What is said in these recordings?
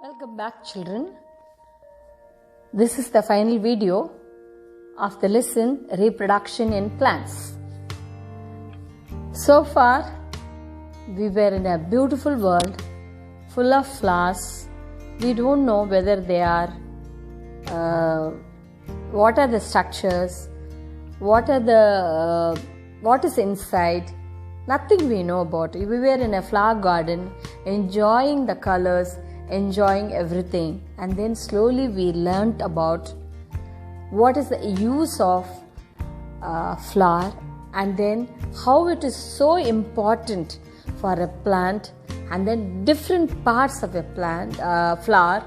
Welcome back, children. This is the final video of the lesson Reproduction in Plants. So far, we were in a beautiful world full of flowers. We don't know whether they are, what are the structures, what is inside. Nothing we know about it. We were in a flower garden, enjoying the colors, enjoying everything, and then slowly we learnt about what is the use of flower, and then how it is so important for a plant, and then different parts of a plant flower,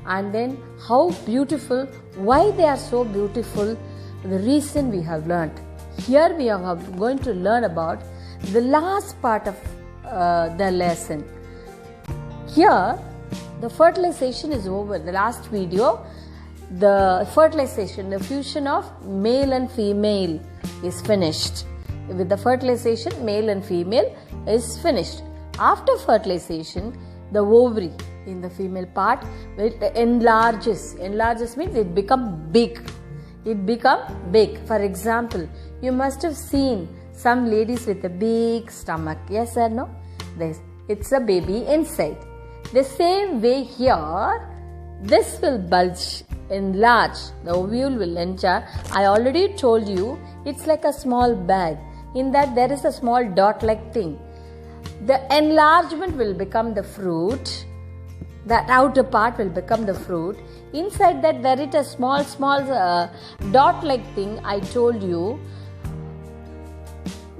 and then how beautiful, why they are so beautiful, the reason we have learnt. Here we are going to learn about the last part of the lesson. Here the fertilization is over. The last video, the fertilization, the fusion of male and female is finished. With the fertilization, male and female is finished. After fertilization, the ovary in the female part enlarges. Enlarges means it becomes big. It becomes big. For example, you must have seen some ladies with a big stomach. Yes or no? It's a baby inside. The same way here, this will bulge, enlarge. The ovule will enlarge. I already told you, it's like a small bag. In that there is a small dot-like thing. The enlargement will become the fruit. That outer part will become the fruit. Inside that there is a small dot-like thing I told you.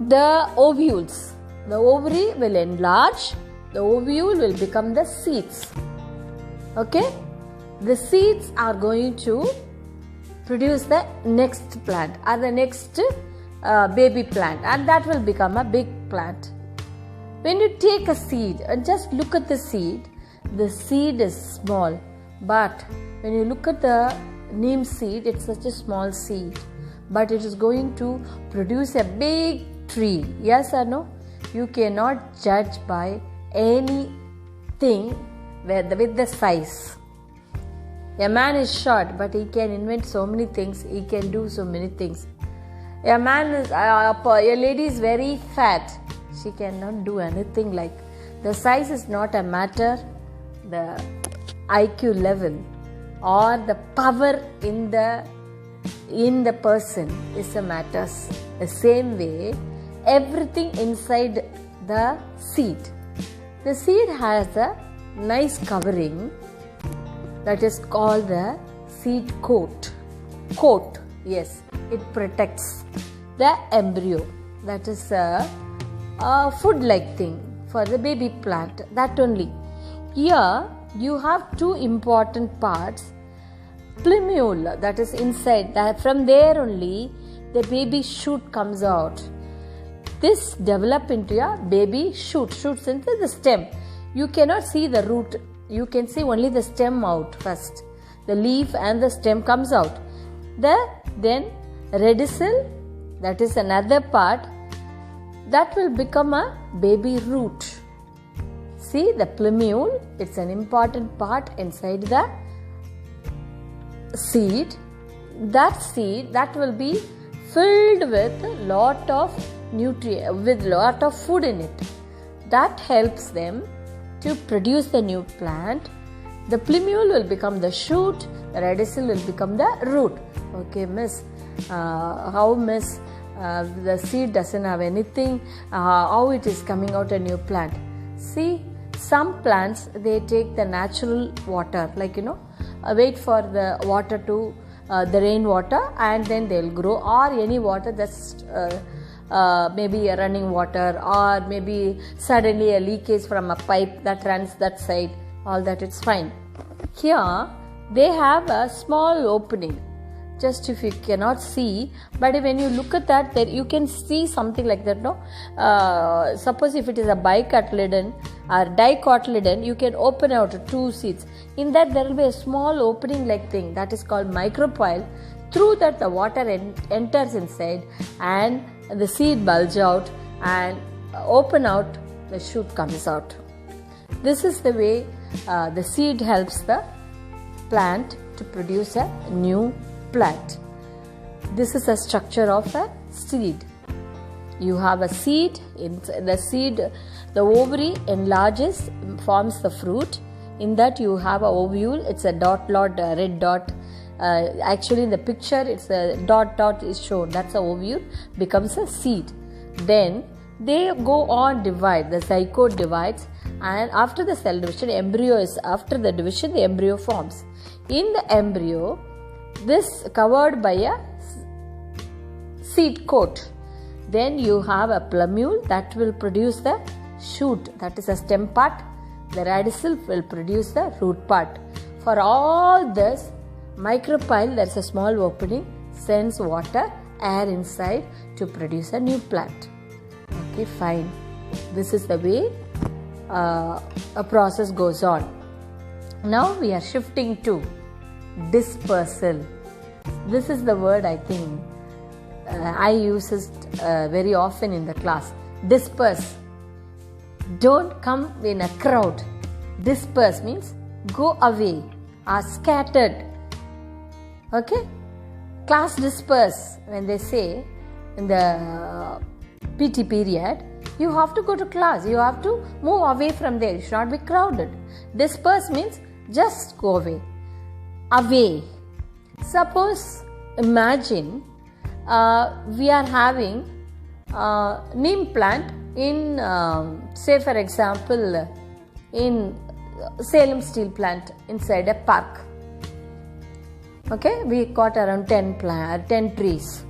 The ovules. The ovary will enlarge. The ovule will become the seeds. Okay? The seeds are going to produce the next plant or the next baby plant, and that will become a big plant. When you take a seed and just look at the seed is small. But when you look at the neem seed, it's such a small seed. But it is going to produce a big tree. Yes or no? You cannot judge by anything with the size. A man is short, but he can invent so many things. He can do so many things. A lady is very fat. She cannot do anything like. The size is not a matter. The IQ level or the power in the person is a matter. The same way, everything inside the seed. The seed has a nice covering that is called the seed coat. Yes, it protects the embryo. That is a food-like thing for the baby plant. That only. Here you have two important parts. Plumule, that is inside. From there only the baby shoot comes out. This develop into a baby shoot. Shoots into the stem. You cannot see the root. You can see only the stem out first. The leaf and the stem comes out. Then radicule, that is another part, that will become a baby root. See the plumule, it's an important part inside the seed. That will be filled with lot of food in it. That helps them to produce the new plant. The plumule will become the shoot. The radicule will become the root. Okay, miss. How miss? The seed doesn't have anything. How it is coming out a new plant? See, some plants they take the natural water, like wait for the water to the rainwater, and then they'll grow, or any water that's maybe a running water, or maybe suddenly a leakage from a pipe that runs that side. All that, it's fine. Here they have a small opening. Just if you cannot see, but when you look at that, there you can see something like that. No, suppose if it is a bicotyledon or dicotyledon, you can open out two seeds. In that there will be a small opening like thing that is called micropyle. Through that the water enters inside, and the seed bulge out and open out. The shoot comes out. This is the way the seed helps the plant to produce a new plant. This is a structure of a seed. You have a seed. In the seed, the ovary enlarges, forms the fruit. In that you have a ovule. It's a red dot. Actually in the picture it's a dot is shown. That's a ovule, becomes a seed. Then they go on divide. The zygote divides, and after the cell division, after the division, the embryo forms. In the embryo, this covered by a seed coat. Then you have a plumule that will produce the shoot, that is a stem part. The radicule will produce the root part. For all this, micropyle, there is a small opening, sends water, air inside to produce a new plant. Okay, fine. This is the way a process goes on. Now we are shifting to dispersal. This is the word I think I use it very often in the class. Disperse. Don't come in a crowd. Disperse means go away, are scattered. Okay? Class disperse, when they say in the PT period, you have to go to class. You have to move away from there. You should not be crowded. Disperse means just go away. Away. Suppose, imagine we are having neem plant in, say for example, in Salem steel plant inside a park. Okay, we got around 10 trees.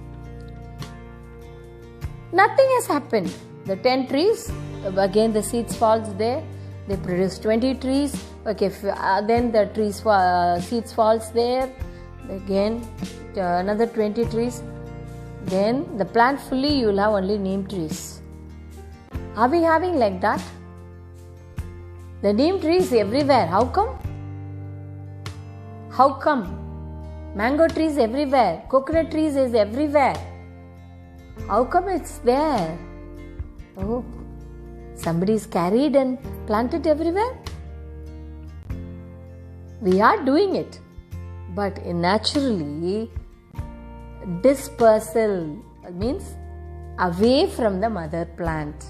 Nothing has happened. The 10 trees, again the seeds falls there. They produce 20 trees. Okay, then the seeds falls there. Again another 20 trees. Then the plant fully you will have only neem trees. Are we having like that? The neem trees everywhere. How come? How come? Mango trees everywhere. Coconut trees is everywhere. How come it's there? Oh, somebody is carried and planted everywhere? We are doing it. But naturally, dispersal means away from the mother plant.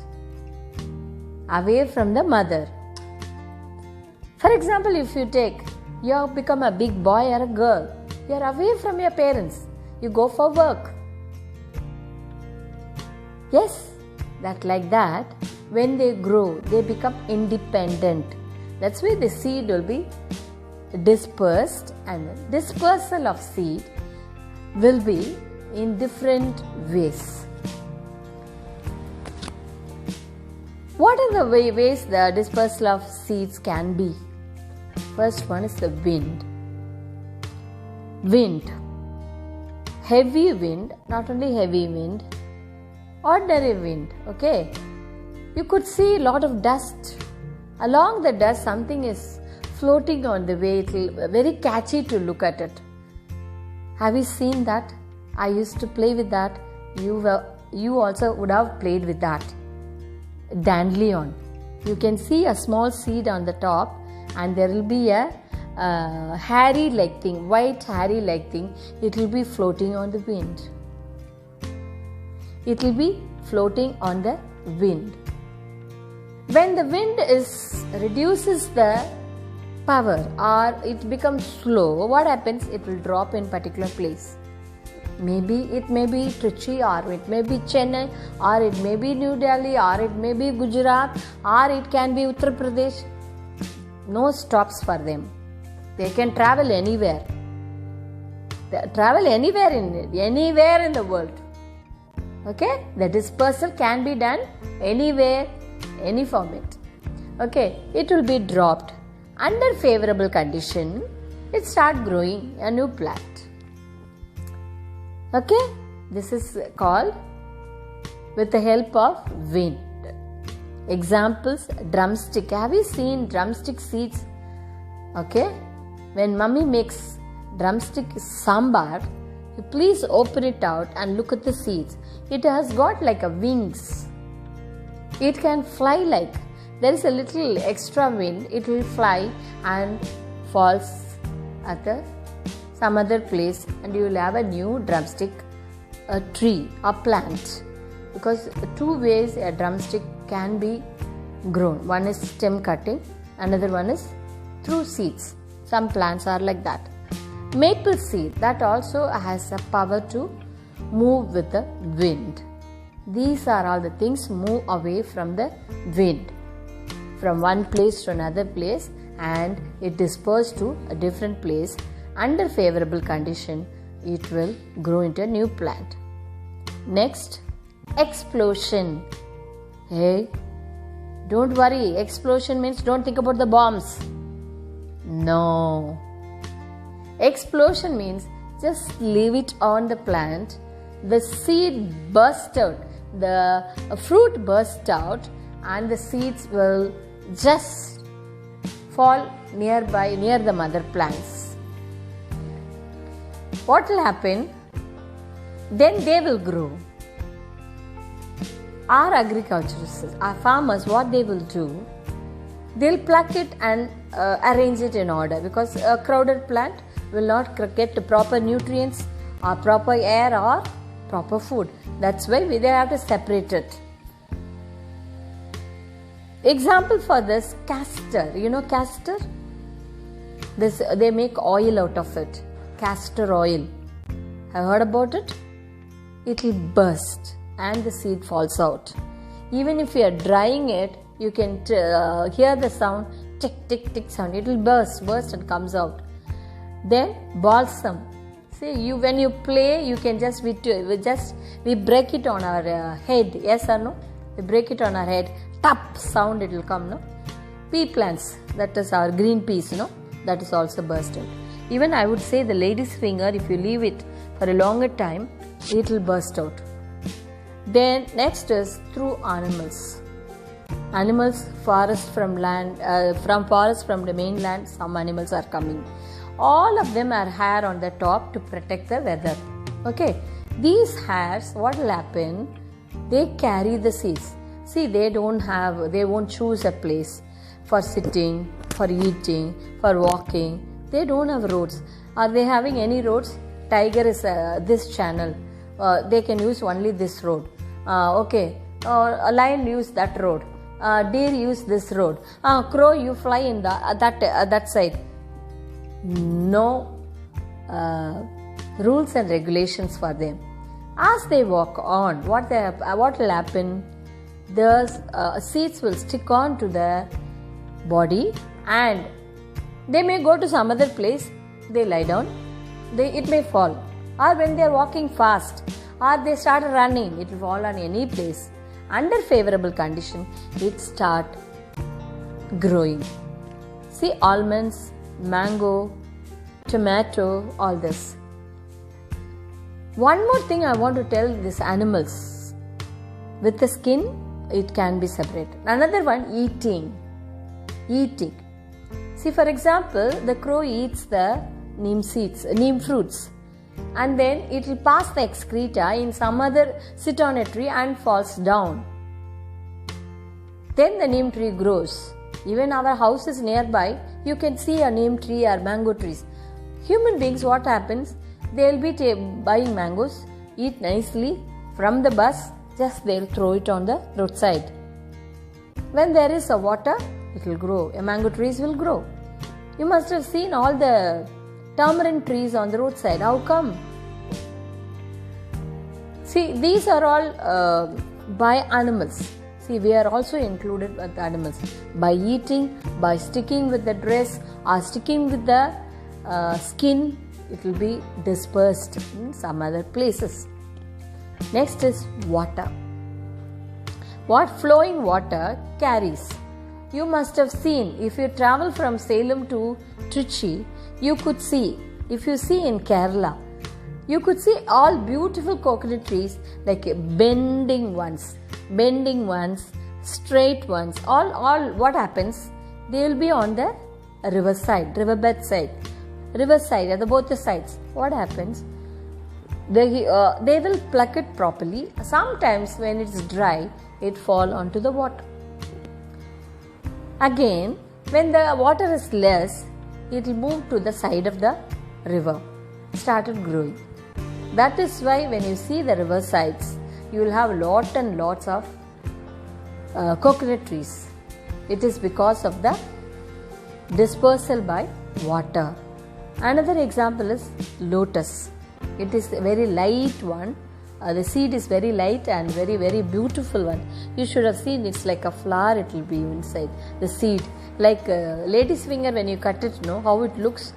Away from the mother. For example, if you have become a big boy or a girl, you are away from your parents. You go for work. Yes, like that, when they grow, they become independent. That's why the seed will be dispersed, and dispersal of seed will be in different ways. What are the ways the dispersal of seeds can be? First one is the wind. Wind. Heavy wind, not only heavy wind, ordinary wind. Okay. You could see a lot of dust. Along the dust, something is floating on the way. It will be very catchy to look at it. Have you seen that? I used to play with that. You also would have played with that. Dandelion. You can see a small seed on the top, and there will be a hairy like thing, white hairy like thing. It will be floating on the wind. It will be floating on the wind. When the wind reduces the power or it becomes slow, what happens? It will drop in particular place. Maybe it may be Trichy, or it may be Chennai, or it may be New Delhi, or it may be Gujarat, or it can be Uttar Pradesh. No stops for them. They can travel anywhere. They travel anywhere in the world. Okay? The dispersal can be done anywhere, any format. Okay? It will be dropped. Under favorable condition, it start growing a new plant. Okay? This is called with the help of wind. Examples, drumstick. Have you seen drumstick seeds? Okay? When mummy makes drumstick sambar, you please open it out and look at the seeds. It has got like a wings. It can fly like. there is a little extra wind, it will fly and falls at some other place, and you will have a new drumstick, a tree, a plant. Because two ways a drumstick can be grown. One is stem cutting, another one is through seeds. Some plants are like that. Maple seed, that also has a power to move with the wind. These are all the things move away from the wind, from one place to another place, and it disperses to a different place. Under favorable condition, it will grow into a new plant. Next, explosion. Hey, don't worry, explosion means don't think about the bombs. No. Explosion means just leave it on the plant. The seed bursts out, the fruit bursts out, and the seeds will just fall near the mother plants. What will happen? Then they will grow. Our agriculturists, our farmers, what they will do, they'll pluck it and arrange it in order, because a crowded plant will not get the proper nutrients or proper air or proper food. That's why they have to separate it. Example for this, castor. You know castor? They make oil out of it. Castor oil. Have you heard about it? It will burst and the seed falls out. Even if you are drying it, you can hear the sound, tick, tick, tick sound. It will burst and comes out. Then balsam. See, when you play, you can we break it on our head. Yes or no? We break it on our head. Tap sound it will come. No? Pea plants. That is our green peas. No? That is also bursted. Even I would say the lady's finger, if you leave it for a longer time, it will burst out. Then next is through animals. Animals, forest from the mainland, some animals are coming. All of them are hair on the top to protect the weather. Okay, these hairs, what will happen? They carry the seeds. See, they won't choose a place for sitting, for eating, for walking. They don't have roads. Are they having any roads? Tiger is this channel. They can use only this road. Okay, a lion use that road. Deer use this road. Crow, you fly in that side. No rules and regulations for them. As they walk on, what will happen? The seeds will stick on to their body, and they may go to some other place. They lie down. It may fall. Or when they are walking fast, or they start running, it will fall on any place. Under favorable condition, it start growing. See, almonds, mango, tomato, all this. One more thing I want to tell these animals. With the skin, it can be separated. Another one, eating. See, for example, the crow eats the neem fruits, and then it will pass the excreta in some other, sit on a tree and falls down. Then the neem tree grows. Even our house is nearby, you can see a neem tree or mango trees. Human beings, what happens? They'll be buying mangoes, eat nicely from the bus, just they'll throw it on the roadside. When there is a water, it will grow. A mango trees will grow. You must have seen all the tamarind trees on the roadside. How come? See, these are all by animals. See, we are also included with animals. By eating, by sticking with the dress or sticking with the skin, it will be dispersed in some other places. Next is water. What flowing water carries? You must have seen, if you travel from Salem to Trichy, you could see, if you see in Kerala, you could see all beautiful coconut trees, like bending ones, straight ones. All what happens? They will be on the riverbed side, at both the sides. What happens? They will pluck it properly. Sometimes when it's dry, it fall onto the water. Again, when the water is less, it will move to the side of the river, started growing. That is why when you see the river sides, you will have lot and lots of coconut trees. It is because of the dispersal by water. Another example is lotus. It is a very light one. The seed is very light and very, very beautiful one. You should have seen it's like a flower, it will be inside the seed. Like lady's finger, when you cut it, how it looks.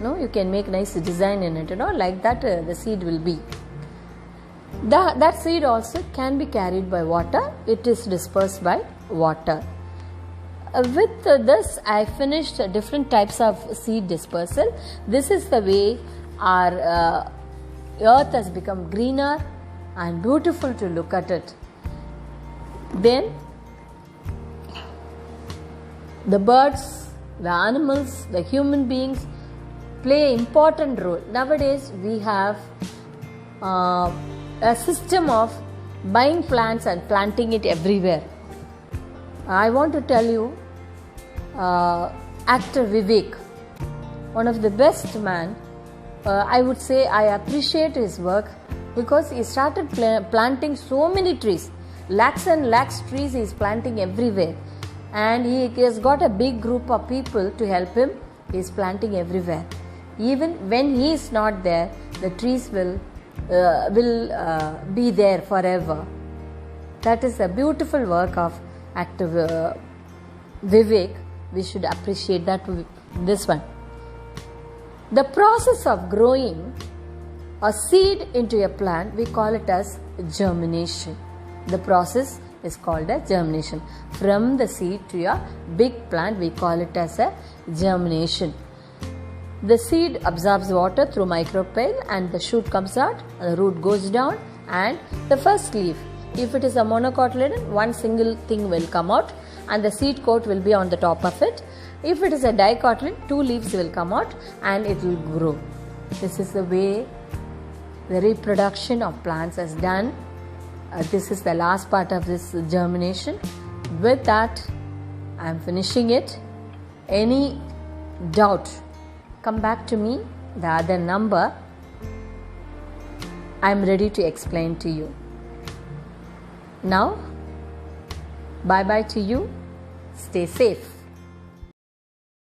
You can make nice design in it. Like that the seed will be. That seed also can be carried by water. It is dispersed by water. With this, I finished different types of seed dispersal. This is the way our earth has become greener and beautiful to look at it. Then the birds, the animals, the human beings play an important role. Nowadays we have a system of buying plants and planting it everywhere. I want to tell you, actor Vivek, one of the best man, I would say I appreciate his work because he started planting so many trees, lakhs and lakhs trees he is planting everywhere, and he has got a big group of people to help him. He is planting everywhere. Even when he is not there, the trees will be there forever. That is a beautiful work of actor Vivek. We should appreciate that. This one. The process of growing a seed into a plant, we call it as germination. The process is called as germination. From the seed to a big plant, we call it as a germination. The seed absorbs water through micropyle and the shoot comes out and the root goes down and the first leaf. If it is a monocotyledon, one single thing will come out and the seed coat will be on the top of it. If it is a dicotyledon, two leaves will come out and it will grow. This is the way the reproduction of plants is done. This is the last part of this germination. With that, I am finishing it. Any doubt, come back to me, the other number. I am ready to explain to you. Now, bye bye to you. Stay safe.